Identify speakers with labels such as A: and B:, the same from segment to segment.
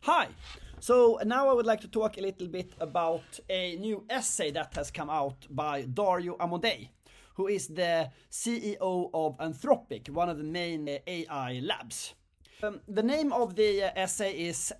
A: Hi! So now I would like to talk a little bit about a new essay that has come out by Dario Amodei, who is the CEO of Anthropic, one of the main AI labs. The name of the essay is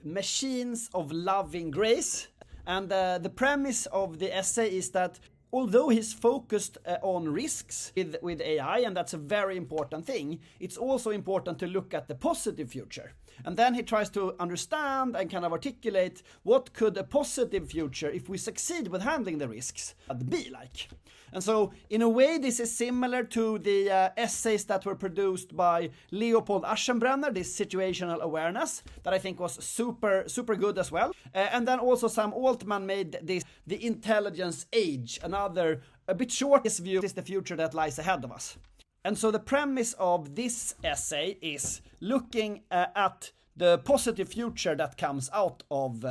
A: Machines of Loving Grace, and the premise of the essay is that although he's focused on risks with AI, and that's a very important thing, it's also important to look at the positive future. And then he tries to understand and kind of articulate what could a positive future, if we succeed with handling the risks, be like. And so, in a way, this is similar to the essays that were produced by Leopold Aschenbrenner, this situational awareness, that I think was super good as well. And then also Sam Altman made this, The Intelligence Age, another, a bit short view, is the future that lies ahead of us. And so the premise of this essay is looking at the positive future that comes out of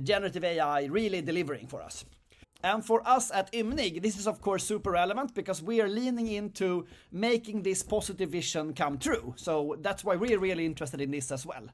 A: generative AI really delivering for us. And for us at Ymnig, this is of course super relevant because we are leaning into making this positive vision come true. So that's why we're really interested in this as well.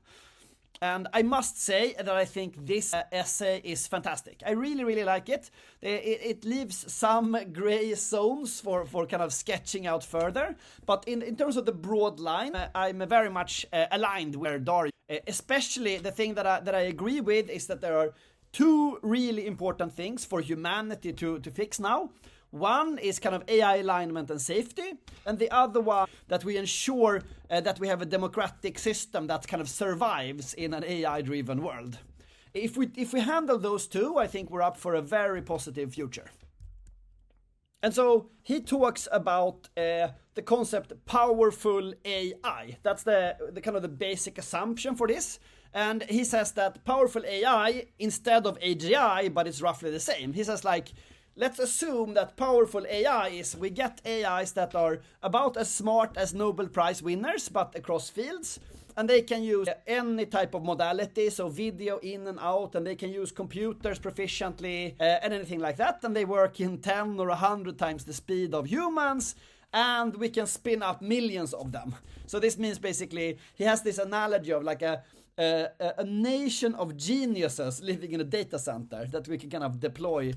A: And I must say that I think this essay is fantastic. I really like it. It leaves some gray zones for kind of sketching out further. But in terms of the broad line, I'm very much aligned with Dario. Especially the thing that I agree with is that there are two really important things for humanity to fix now. One is kind of AI alignment and safety, and the other one that we ensure that we have a democratic system that kind of survives in an AI-driven world. If we handle those two, I think we're up for a very positive future. And so he talks about the concept powerful AI. That's the kind of the basic assumption for this. And he says that powerful AI instead of AGI, but it's roughly the same. He says like, let's assume that powerful AI is we get AIs that are about as smart as Nobel Prize winners, but across fields. And they can use any type of modality, so video in and out, and they can use computers proficiently and anything like that. And they work in 10 or 100 times the speed of humans, and we can spin up millions of them. So this means basically, he has this analogy of like a nation of geniuses living in a data center that we can kind of deploy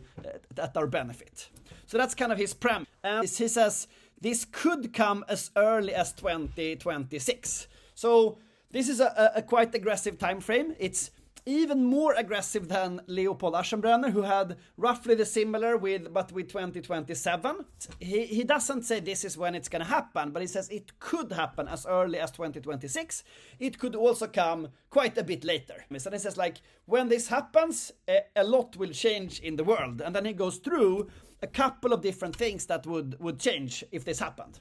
A: at our benefit. So that's kind of his premise. And he says this could come as early as 2026. So this is a quite aggressive time frame. It's even more aggressive than Leopold Aschenbrenner, who had roughly the similar but with 2027. He doesn't say this is when it's going to happen, but he says it could happen as early as 2026. It could also come quite a bit later. And he says like, when this happens, a lot will change in the world. And then he goes through a couple of different things that would change if this happened.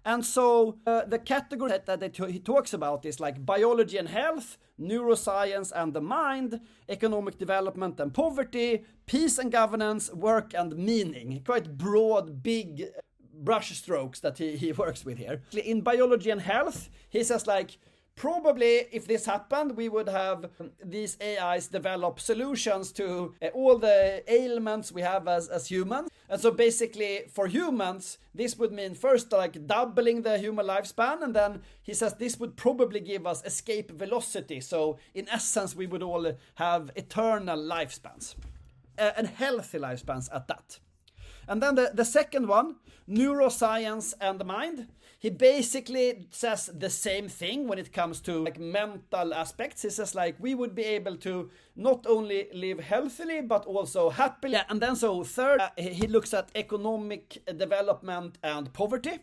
A: And so the category that he talks about is like biology and health, neuroscience and the mind, economic development and poverty, peace and governance, work and meaning. Quite broad, big brush strokes that he works with here. In biology and health, he says like, probably if this happened, we would have these AIs develop solutions to all the ailments we have as humans. And so basically for humans, this would mean first like doubling the human lifespan. And then he says this would probably give us escape velocity. So in essence, we would all have eternal lifespans and healthy lifespans at that. And then the second one, neuroscience and the mind. He basically says the same thing when it comes to like mental aspects. He says like we would be able to not only live healthily but also happily. Yeah, and then so third, he looks at economic development and poverty.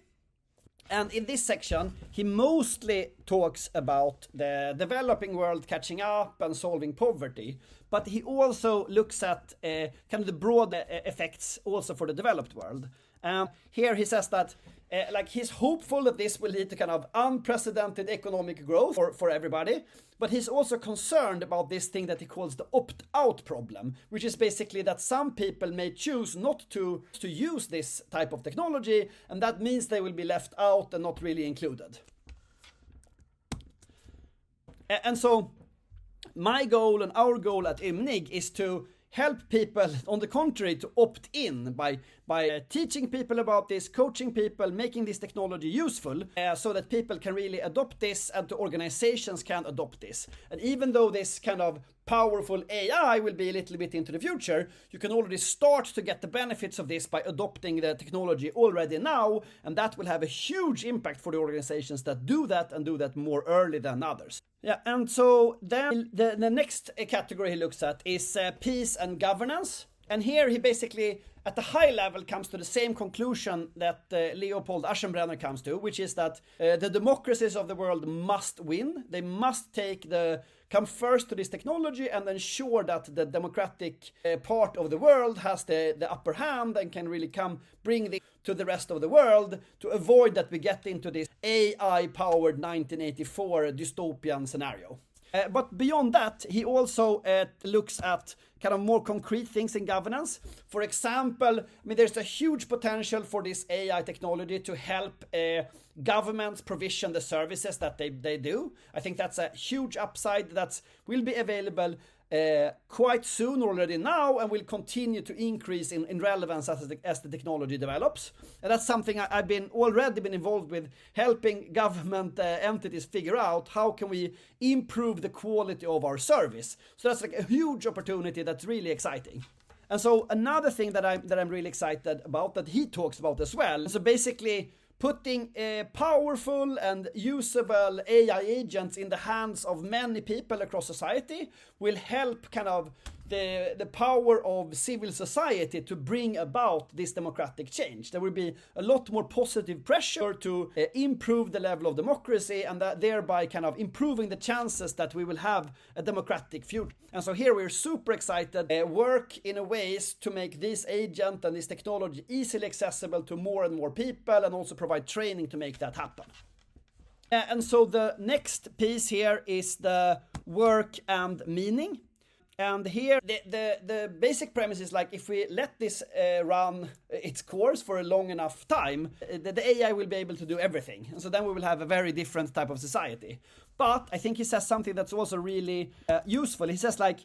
A: And in this section, he mostly talks about the developing world catching up and solving poverty. But he also looks at kind of the broad effects also for the developed world. Here he says that like he's hopeful that this will lead to kind of unprecedented economic growth for everybody. But he's also concerned about this thing that he calls the opt-out problem, which is basically that some people may choose not to use this type of technology, and that means they will be left out and not really included. And so my goal and our goal at Ymnig is to help people, on the contrary, to opt in by teaching people about this, coaching people, making this technology useful, so that people can really adopt this and the organizations can adopt this. And even though this kind of powerful AI will be a little bit into the future, you can already start to get the benefits of this by adopting the technology already now, and that will have a huge impact for the organizations that do that and do that more early than others. Yeah, and so then the next category he looks at is peace and governance. And here he basically, at the high level, comes to the same conclusion that Leopold Aschenbrenner comes to, which is that the democracies of the world must win. They must come first to this technology and ensure that the democratic part of the world has the upper hand and can really bring this to the rest of the world, to avoid that we get into this AI-powered 1984 dystopian scenario. But beyond that, he also looks at kind of more concrete things in governance. For example, I mean, there's a huge potential for this AI technology to help governments provision the services that they do. I think that's a huge upside that will be available quite soon already now and will continue to increase in relevance as the technology develops. And that's something I've already been involved with, helping government entities figure out how can we improve the quality of our service. So that's like a huge opportunity that's really exciting. And so another thing that I'm really excited about that he talks about as well, so basically putting powerful and usable AI agents in the hands of many people across society will help kind of the power of civil society to bring about this democratic change. There will be a lot more positive pressure to improve the level of democracy and thereby kind of improving the chances that we will have a democratic future. And so here we're super excited, work in a ways to make this agent and this technology easily accessible to more and more people and also provide training to make that happen. And so the next piece here is the work and meaning. And here, the basic premise is like, if we let this run its course for a long enough time, the AI will be able to do everything. And so then we will have a very different type of society. But I think he says something that's also really useful. He says like,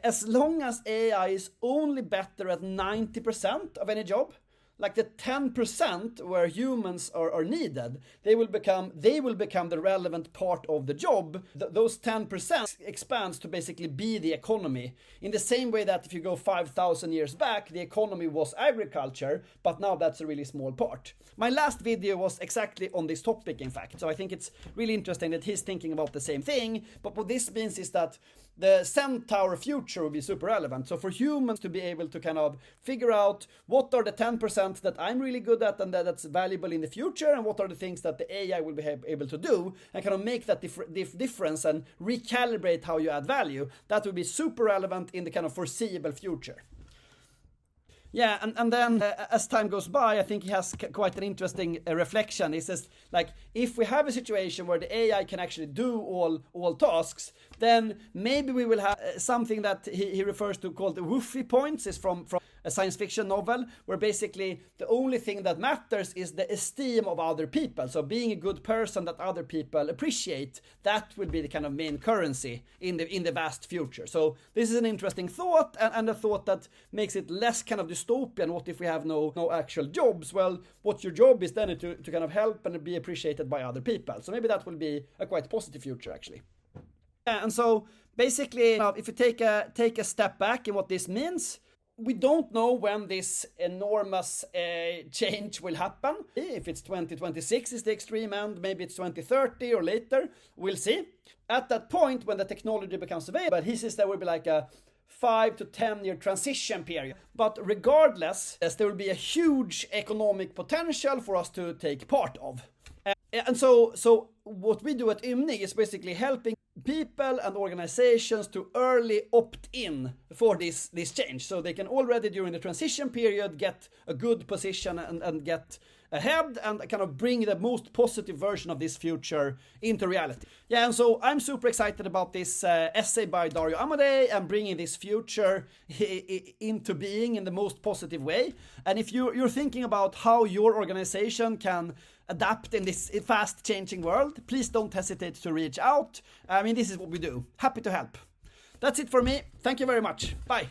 A: as long as AI is only better at 90% of any job, like the 10% where humans are needed, they will become the relevant part of the job. Those 10% expands to basically be the economy. In the same way that if you go 5,000 years back, the economy was agriculture, but now that's a really small part. My last video was exactly on this topic, in fact. So I think it's really interesting that he's thinking about the same thing. But what this means is that the centaur future will be super relevant. So for humans to be able to kind of figure out what are the 10% that I'm really good at and that's valuable in the future, and what are the things that the AI will be able to do, and kind of make that difference and recalibrate how you add value, that will be super relevant in the kind of foreseeable future. Yeah, and then as time goes by, I think he has quite an interesting reflection. He says, like, if we have a situation where the AI can actually do all tasks, then maybe we will have something that he refers to called the woofy points, is from a science fiction novel, where basically the only thing that matters is the esteem of other people. So being a good person that other people appreciate, that will be the kind of main currency in the vast future. So this is an interesting thought, and a thought that makes it less kind of dystopian. What if we have no actual jobs? Well, what your job is then to kind of help and be appreciated by other people. So maybe that will be a quite positive future, actually. And so basically, if you take a step back in what this means, we don't know when this enormous change will happen. If it's 2026 is the extreme end, maybe it's 2030 or later, we'll see. At that point, when the technology becomes available, he says there will be like a 5 to 10 year transition period. But regardless, there will be a huge economic potential for us to take part of. And so what we do at Ymnig is basically helping people and organizations to early opt in for this change. So they can already during the transition period get a good position and get ahead and kind of bring the most positive version of this future into reality. Yeah, and so I'm super excited about this essay by Dario Amodei and bringing this future into being in the most positive way. And if you're thinking about how your organization can adapt in this fast changing world, please don't hesitate to reach out. I mean, this is what we do. Happy to help. That's it for me. Thank you very much. Bye.